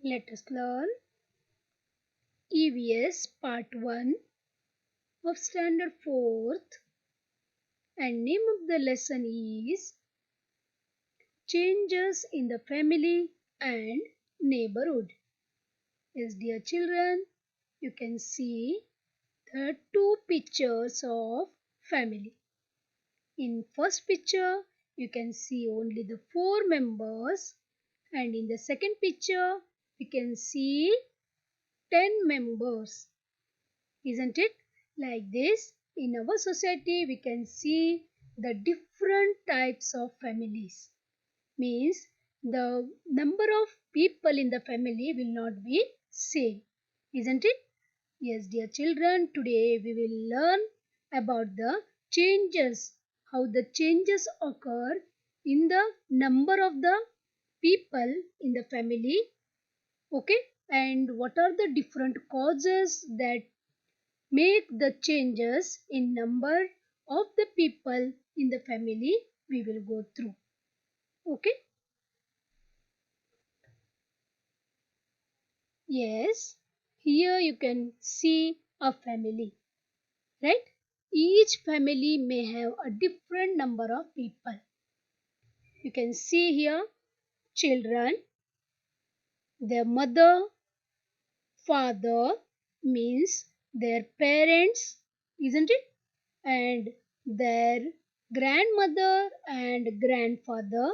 Let us learn EVS Part 1 of Standard 4th, and name of the lesson is Changes in the Family and Neighborhood. Yes, dear children, you can see the two pictures of family. In first picture, you can see only the 4 members, and in the second picture, you can see 10 members. Isn't it? Like this, in our society, we can see the different types of families. Means the number of people in the family will not be same. Isn't it? Yes, dear children, today we will learn about the changes, how the changes occur in the number of the people in the family. Okay, and what are the different causes that make the changes in number of the people in the family we will go through. Okay? Yes. Here you can see a family, right? Each family may have a different number of people. You can see here children, their mother, father means their parents, isn't it? And their grandmother and grandfather.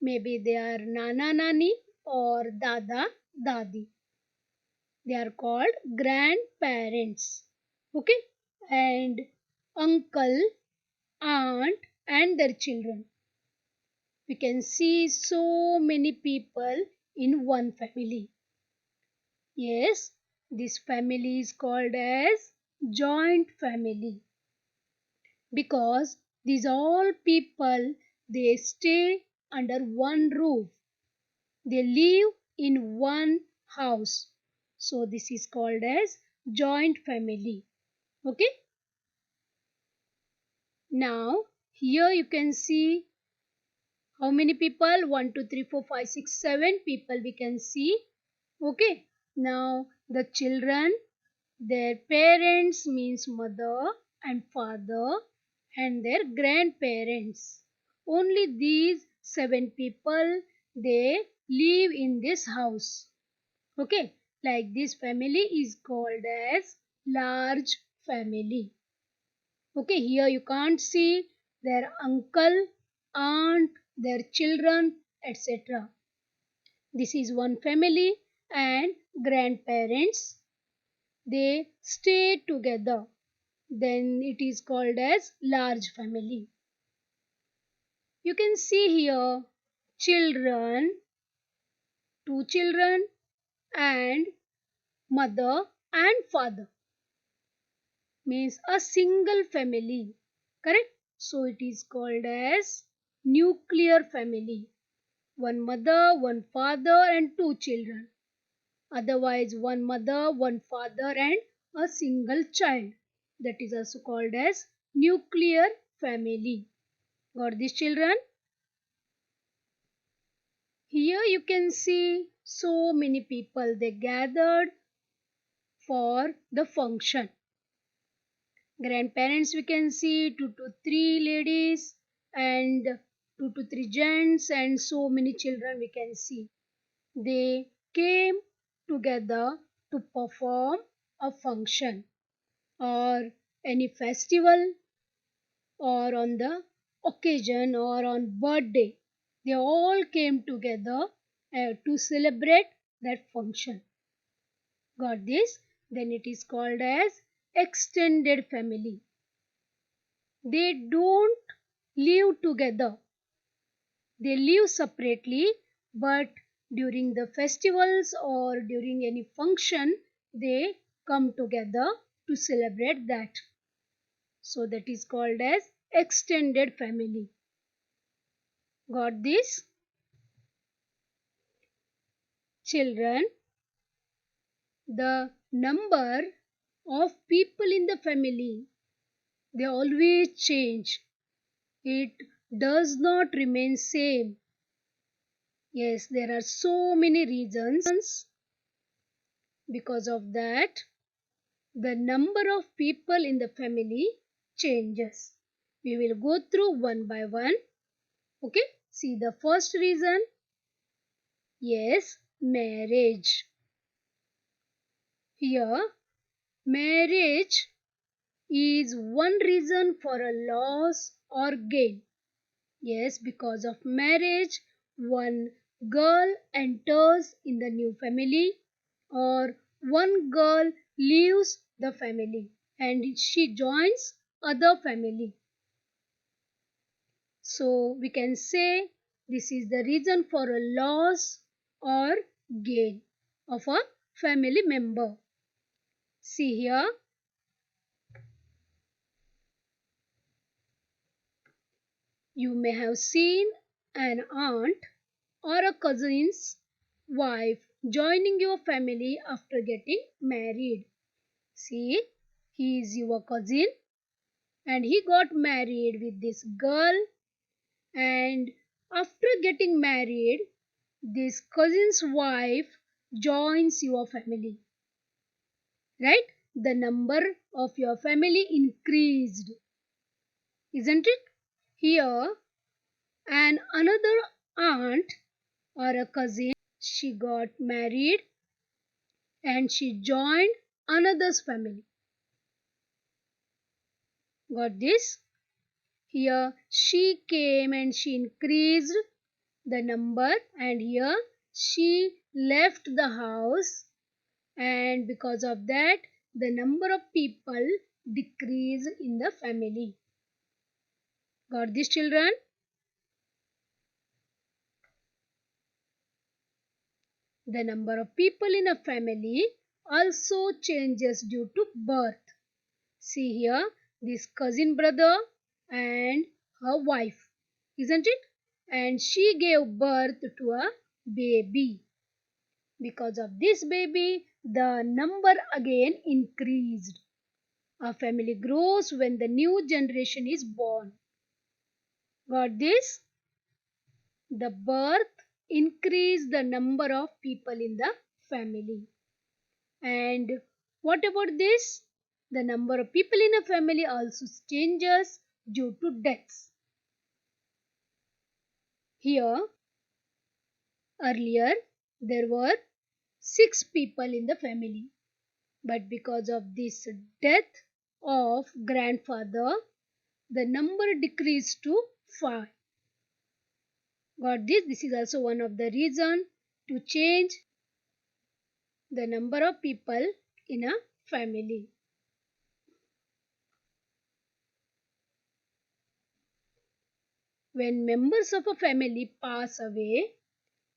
Maybe they are Nana Nani or Dada Dadi. They are called grandparents. Okay? And uncle, aunt, and their children. We can see so many people in one family. Yes, this family is called as joint family because these all people they stay under one roof. They live in one house. So this is called as joint family. Okay. Now here you can see how many people? 1, 2, 3, 4, 5, 6, 7 people we can see. Okay. Now the children, their parents means mother and father and their grandparents. Only these 7 people they live in this house. Okay, like this family is called as large family. Okay, here you can't see their uncle, aunt, their children, etc. This is one family and grandparents. They stay together. Then it is called as large family. You can see here children, two children and mother and father. Means a single family, correct? So it is called as nuclear family. One mother, one father and two children. Otherwise one mother, one father and a single child. That is also called as nuclear family. Got these children? Here you can see so many people they gathered for the function. Grandparents we can see 2 to 3 ladies and 2 to 3 gents and so many children we can see. They came together to perform a function or any festival or on the occasion or on birthday. They all came together to celebrate that function. Got this? Then it is called as extended family. They don't live together. They live separately, but during the festivals or during any function, they come together to celebrate that. So that is called as extended family. Got this? Children, the number of people in the family, they always change. It does not remain same. Yes, there are so many reasons. Because of that, the number of people in the family changes. We will go through one by one. Okay, see the first reason. Yes, marriage. Here, marriage is one reason for a loss or gain. Yes, because of marriage, one girl enters in the new family or one girl leaves the family and she joins other family. So we can say this is the reason for a loss or gain of a family member. See here, you may have seen an aunt or a cousin's wife joining your family after getting married. See, he is your cousin and he got married with this girl, and after getting married, this cousin's wife joins your family, right? The number of your family increased, isn't it? Here, and another aunt or a cousin, she got married and she joined another's family. Got this? Here she came and she increased the number, and here she left the house, and because of that the number of people decreased in the family. Got this, children? The number of people in a family also changes due to birth. See here, this cousin brother and her wife, isn't it? And she gave birth to a baby. Because of this baby, the number again increased. A family grows when the new generation is born. Got this? The birth increased the number of people in the family. And what about this? The number of people in a family also changes due to deaths. Here, earlier, there were 6 people in the family. But because of this death of grandfather, the number decreased to 5. Got this? This is also one of the reason to change the number of people in a family. When members of a family pass away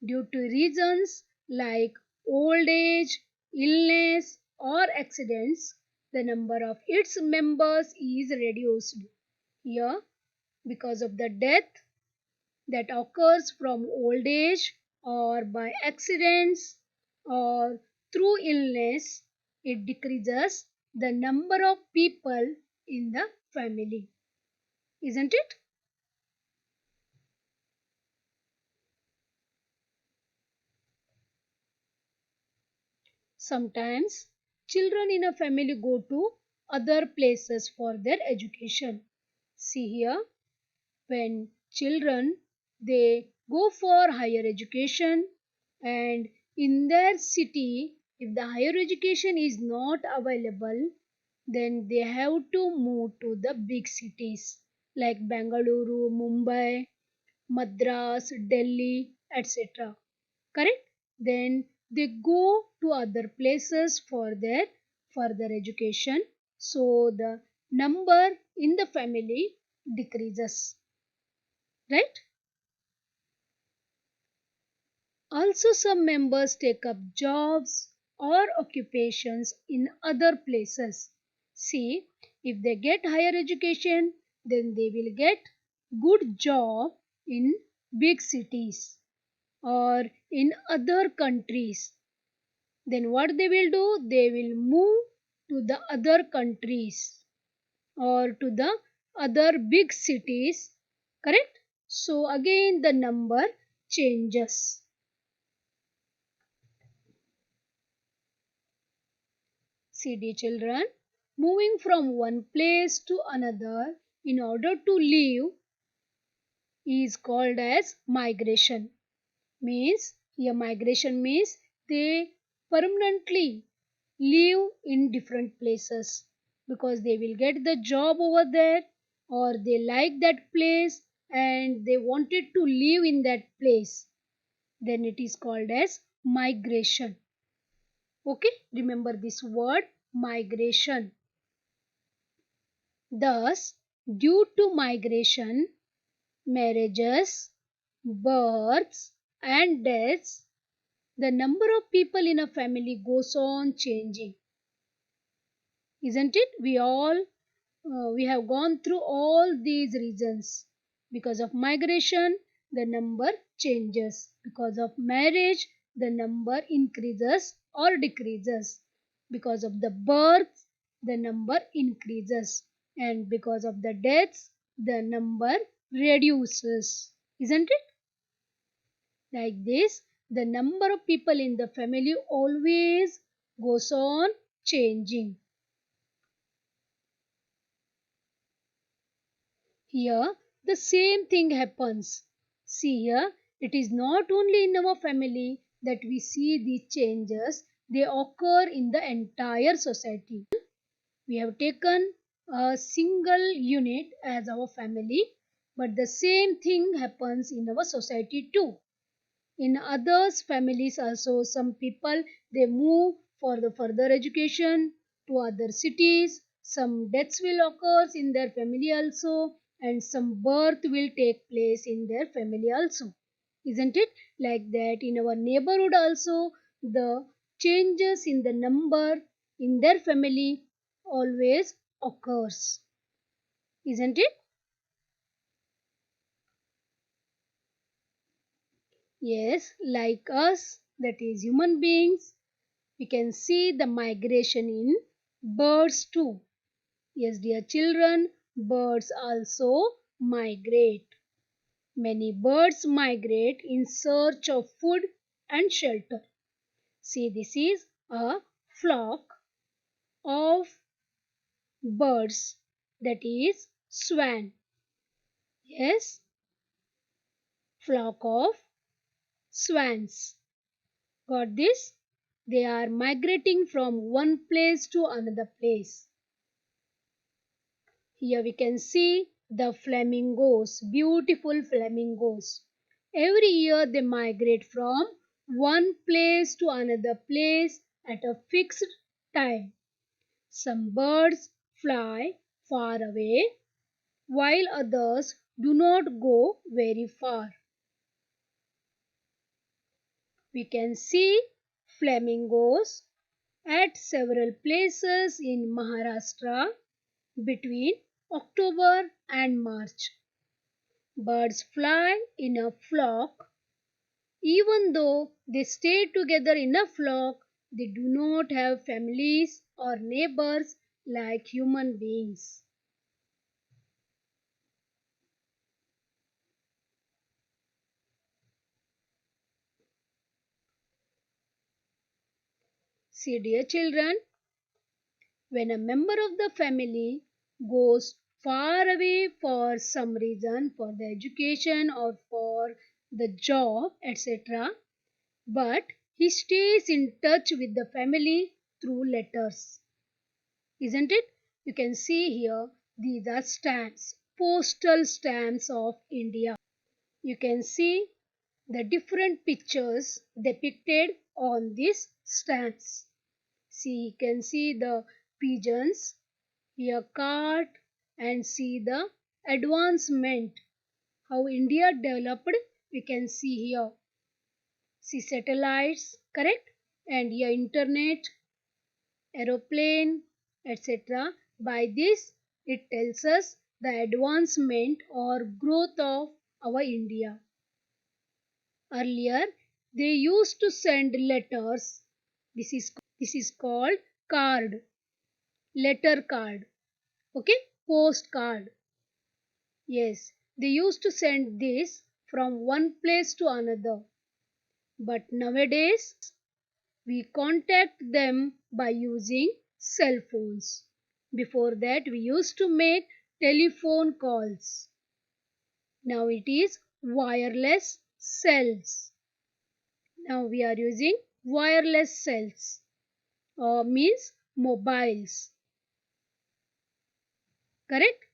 due to reasons like old age, illness, or accidents, the number of its members is reduced. Here, because of the death that occurs from old age or by accidents or through illness, it decreases the number of people in the family, isn't it? Sometimes children in a family go to other places for their education. See here, when children they go for higher education, and in their city if the higher education is not available, then they have to move to the big cities like Bangalore, Mumbai, Madras, Delhi, etc. Correct? Then they go to other places for their further education. So the number in the family decreases. Right? Also, some members take up jobs or occupations in other places. See, if they get higher education, then they will get good job in big cities or in other countries. Then what they will do? They will move to the other countries or to the other big cities. Correct? So again the number changes. See, dear children, moving from one place to another in order to live is called as migration. Means here migration means they permanently live in different places because they will get the job over there or they like that place and they wanted to live in that place. Then it is called as migration. Okay, remember this word migration. Thus, due to migration, marriages, births, and deaths, the number of people in a family goes on changing. Isn't it? We have gone through all these reasons. Because of migration, the number changes. Because of marriage, the number increases or decreases. Because of the birth, the number increases. And because of the deaths, the number reduces. Isn't it? Like this, the number of people in the family always goes on changing. Here, the same thing happens. See here, it is not only in our family that we see these changes, they occur in the entire society. We have taken a single unit as our family, but the same thing happens in our society too. In others families also, some people they move for the further education to other cities. Some deaths will occur in their family also, and some birth will take place in their family also. Isn't it? Like that in our neighborhood also, the changes in the number in their family always occurs. Isn't it? Yes, like us, that is human beings, we can see the migration in birds too. Yes, dear children, birds also migrate. Many birds migrate in search of food and shelter. See, this is a flock of birds, that is swan. Yes, flock of swans. Got this? They are migrating from one place to another place. Here we can see the flamingos, beautiful flamingos. Every year they migrate from one place to another place at a fixed time. Some birds fly far away while others do not go very far. We can see flamingos at several places in Maharashtra between October and March. Birds fly in a flock. Even though they stay together in a flock, they do not have families or neighbors like human beings. See, dear children, when a member of the family goes far away for some reason, for the education or for the job, etc., but he stays in touch with the family through letters. Isn't it? You can see here these are stamps, postal stamps of India. You can see the different pictures depicted on these stamps. See, you can see the pigeons, here cart, and see the advancement how India developed. We can see here. See satellites, correct? And here internet, aeroplane, etc. By this, it tells us the advancement or growth of our India. Earlier, they used to send letters. This is called card, letter card. Okay, postcard. Yes, they used to send this from one place to another. But nowadays, we contact them by using cell phones. Before that, we used to make telephone calls. Now it is wireless cells. Now we are using wireless cells or means mobiles. Correct?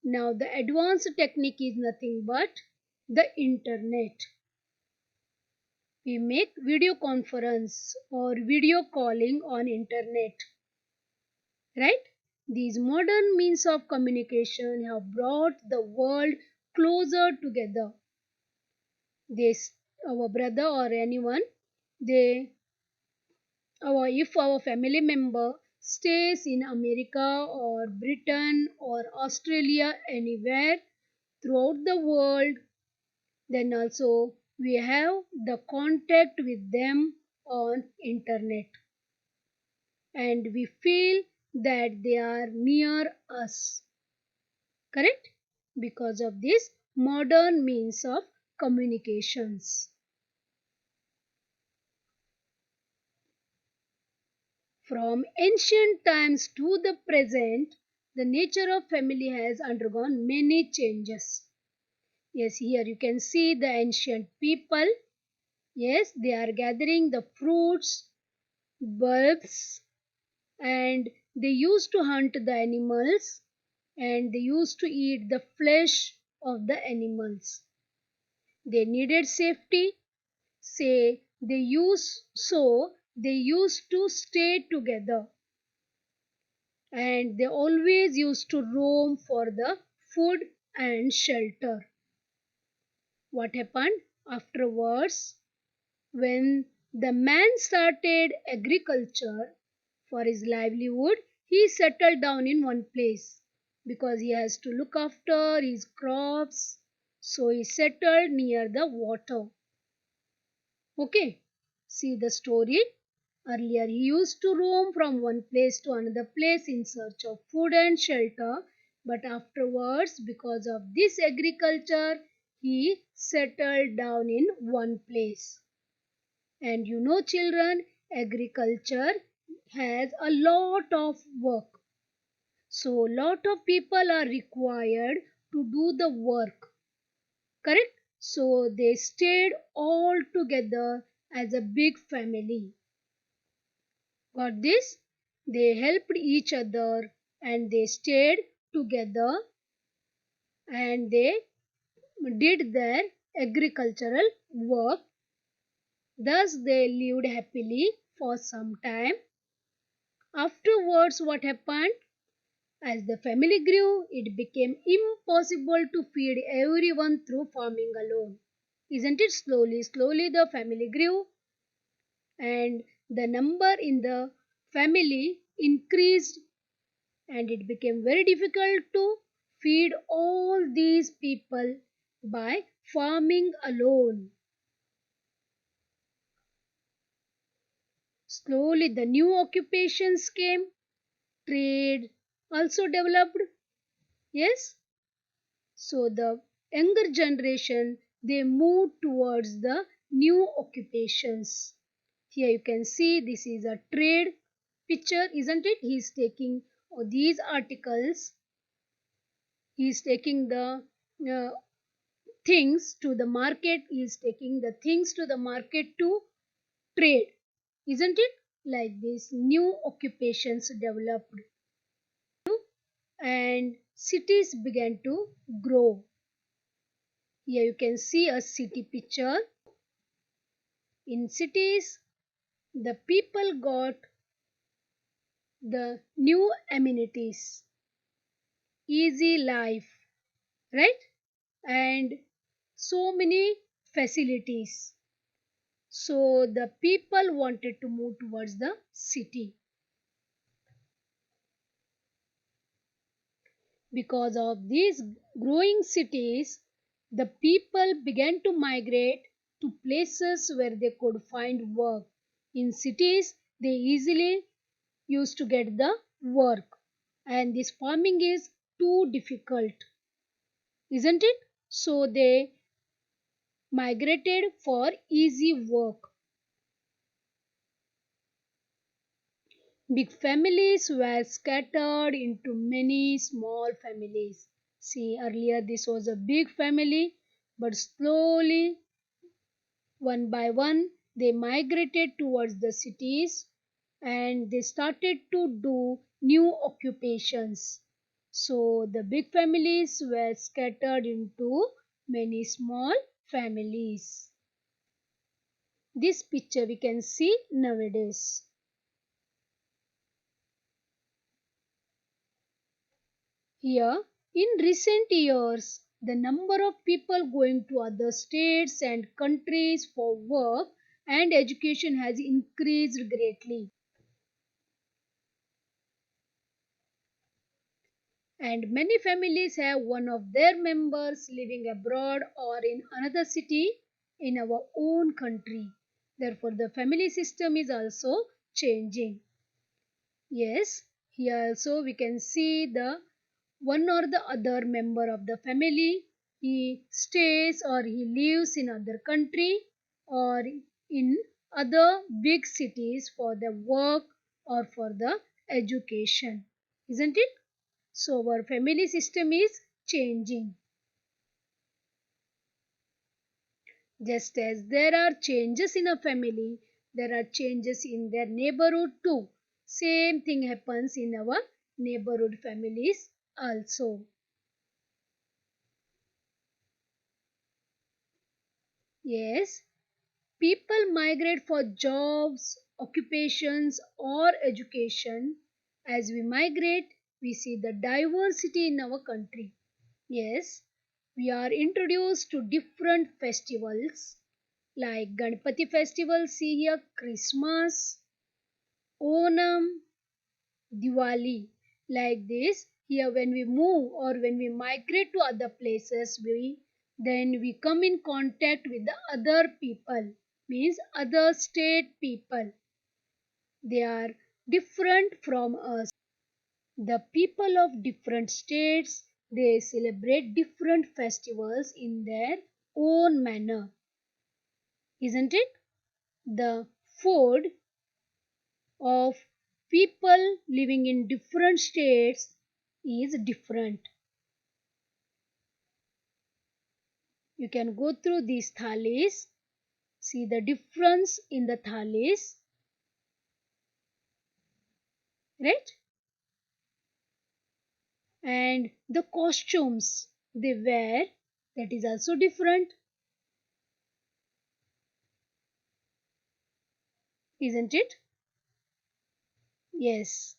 Now the advanced technique is nothing but the internet. We make video conference or video calling on internet. Right? These modern means of communication have brought the world closer together. This our brother or anyone, they if our family member stays in America or Britain or Australia anywhere throughout the world, then also we have the contact with them on internet and we feel that they are near us. Correct? Because of this modern means of communications. From ancient times to the present, the nature of family has undergone many changes. Yes, here you can see the ancient people. Yes, they are gathering the fruits, bulbs, and they used to hunt the animals and they used to eat the flesh of the animals. They needed safety, say they used to stay together and they always used to roam for the food and shelter. What happened afterwards? When the man started agriculture for his livelihood, he settled down in one place because he has to look after his crops. So he settled near the water. Okay, see the story. Earlier, he used to roam from one place to another place in search of food and shelter, but afterwards, because of this agriculture, he settled down in one place. And you know, children, agriculture has a lot of work. So, lot of people are required to do the work. Correct? So, they stayed all together as a big family. Got this? They helped each other and they stayed together and they did their agricultural work. Thus, they lived happily for some time. Afterwards, what happened? As the family grew, it became impossible to feed everyone through farming alone. Isn't it? Slowly the family grew and the number in the family increased and it became very difficult to feed all these people by farming alone. Slowly the new occupations came, trade also developed. Yes, so the younger generation they moved towards the new occupations. Here you can see this is a trade picture, isn't it? He is taking these articles, he is taking the uh, things to the market, he is taking the things to the market to trade, isn't it? Like this new occupations developed and cities began to grow. Here you can see a city picture. In cities, the people got the new amenities, easy life, right? And so many facilities. So the people wanted to move towards the city. Because of these growing cities, the people began to migrate to places where they could find work. In cities, they easily used to get the work, and this farming is too difficult, isn't it? So they migrated for easy work. Big families were scattered into many small families. See, earlier this was a big family, but slowly, one by one, they migrated towards the cities and they started to do new occupations. So the big families were scattered into many small families. This picture we can see nowadays. Here, in recent years, the number of people going to other states and countries for work and education has increased greatly. And many families have one of their members living abroad or in another city in our own country. Therefore, the family system is also changing. Yes, here also we can see the one or the other member of the family, he stays or he lives in other country or in other big cities for the work or for the education, isn't it? So our family system is changing. Just as there are changes in a family, there are changes in their neighborhood too. Same thing happens in our neighborhood families also. Yes, people migrate for jobs, occupations, or education. As we migrate, we see the diversity in our country. Yes, we are introduced to different festivals like Ganpati festival, see here Christmas, Onam, Diwali. Like this, here when we move or when we migrate to other places, we come in contact with the other people, means other state people. They are different from us. The people of different states, they celebrate different festivals in their own manner, isn't it? The food of people living in different states is different. You can go through these thalis, see the difference in the thalis, right? And the costumes they wear, that is also different, isn't it? Yes,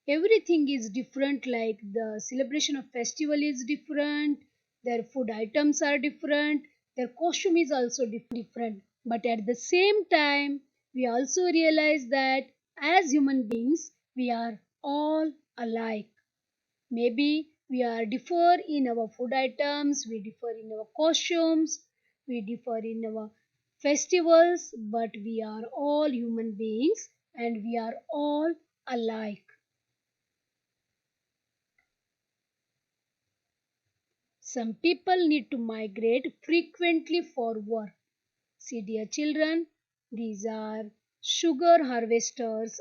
everything is different, like the celebration of festival is different, their food items are different, their costume is also different. But at the same time, we also realize that as human beings, we are all alike. Maybe we are differ in our food items, we differ in our costumes, we differ in our festivals, but we are all human beings and we are all alike. Some people need to migrate frequently for work. See, dear children, these are sugar harvesters.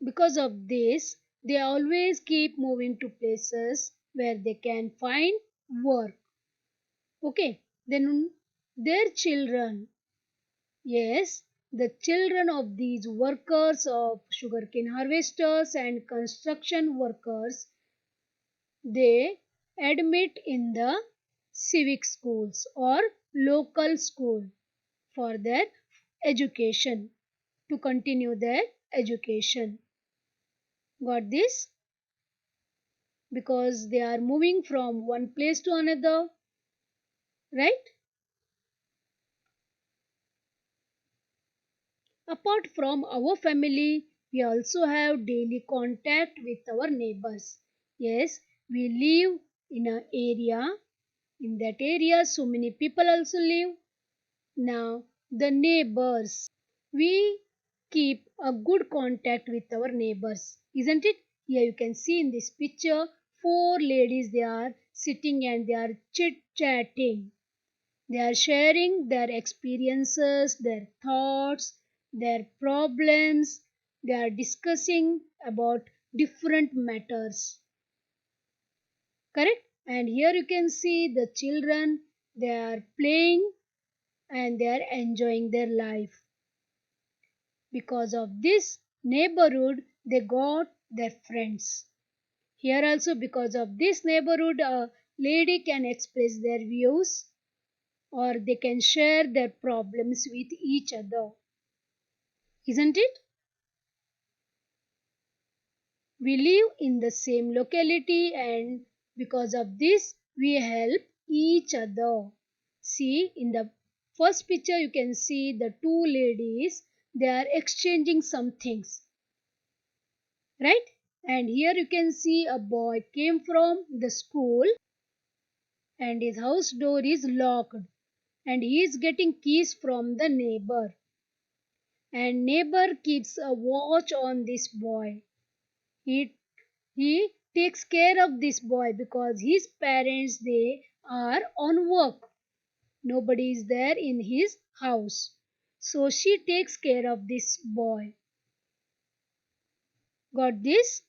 Because of this, they always keep moving to places where they can find work. Okay, then their children, yes, the children of these workers of sugarcane harvesters and construction workers, they admit in the civic schools or local school for their education, to continue their education. Got this? Because they are moving from one place to another, right? Apart from our family, we also have daily contact with our neighbors. Yes, we live in an area. In that area, so many people also live. Now, the neighbors. we keep a good contact with our neighbors, isn't it? Here you can see in this picture four ladies, they are sitting and they are chit chatting. They are sharing their experiences, their thoughts, their problems. They are discussing about different matters. Correct? And here you can see the children, they are playing and they are enjoying their life. Because of this neighborhood, they got their friends. Here also, because of this neighborhood, a lady can express their views or they can share their problems with each other. Isn't it? We live in the same locality and because of this, we help each other. See, in the first picture, you can see the two ladies, they are exchanging some things, right? And here you can see a boy came from the school and his house door is locked and he is getting keys from the neighbor. And neighbor keeps a watch on this boy. He takes care of this boy because his parents, they are on work. Nobody is there in his house. So she takes care of this boy. Got this?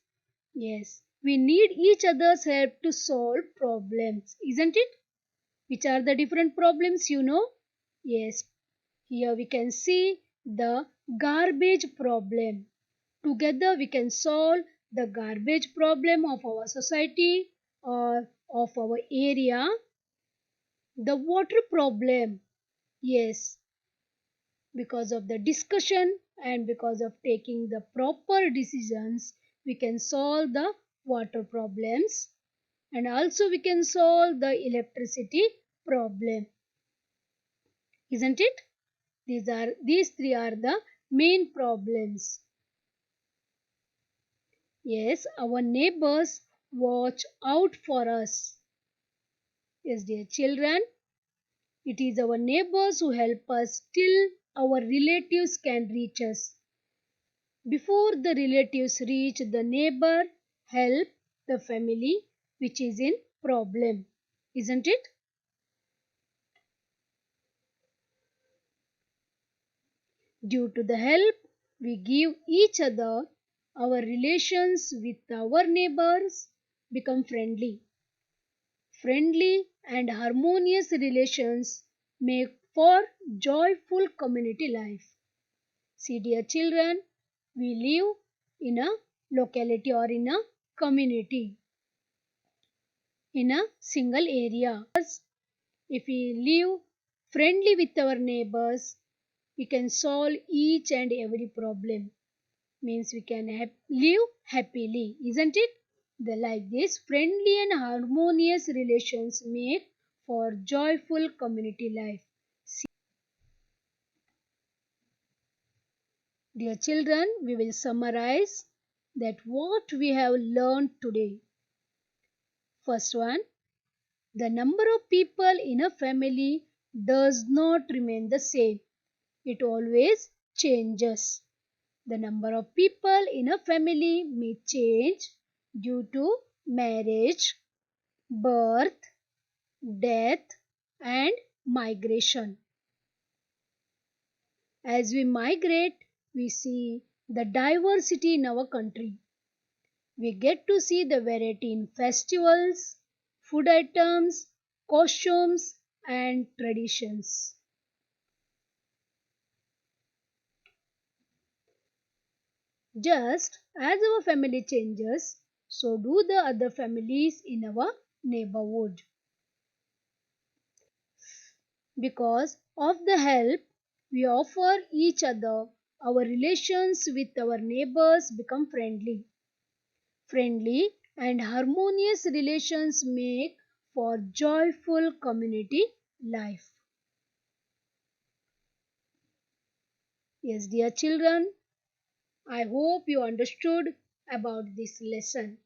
Yes. We need each other's help to solve problems, isn't it? Which are the different problems you know? Yes. Here we can see the garbage problem. Together we can solve the garbage problem of our society or of our area. The water problem. Yes, because of the discussion and because of taking the proper decisions, we can solve the water problems and also we can solve the electricity problem. Isn't it? These three are the main problems. Yes, our neighbors watch out for us. Yes, dear children, it is our neighbors who help us till our relatives can reach us. Before the relatives reach the neighbor, help the family which is in problem. Isn't it? Due to the help we give each other, our relations with our neighbors become friendly. Friendly and harmonious relations make for joyful community life. See, dear children, we live in a locality or in a community, in a single area. If we live friendly with our neighbors, we can solve each and every problem. Means we can live happily, isn't it? Like this, friendly and harmonious relations make for joyful community life. Dear children, we will summarize that what we have learned today. First one, the number of people in a family does not remain the same. It always changes. The number of people in a family may change due to marriage, birth, death, and migration. As we migrate, we see the diversity in our country. We get to see the variety in festivals, food items, costumes, and traditions. Just as our family changes, so do the other families in our neighborhood. Because of the help we offer each other, our relations with our neighbors become friendly. Friendly and harmonious relations make for joyful community life. Yes, dear children, I hope you understood about this lesson,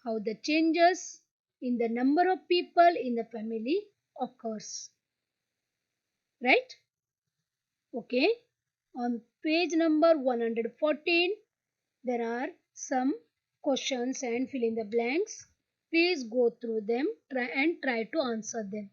how the changes in the number of people in the family occurs. Right? Okay. On page number 114, there are some questions and fill in the blanks. Please go through them and try to answer them.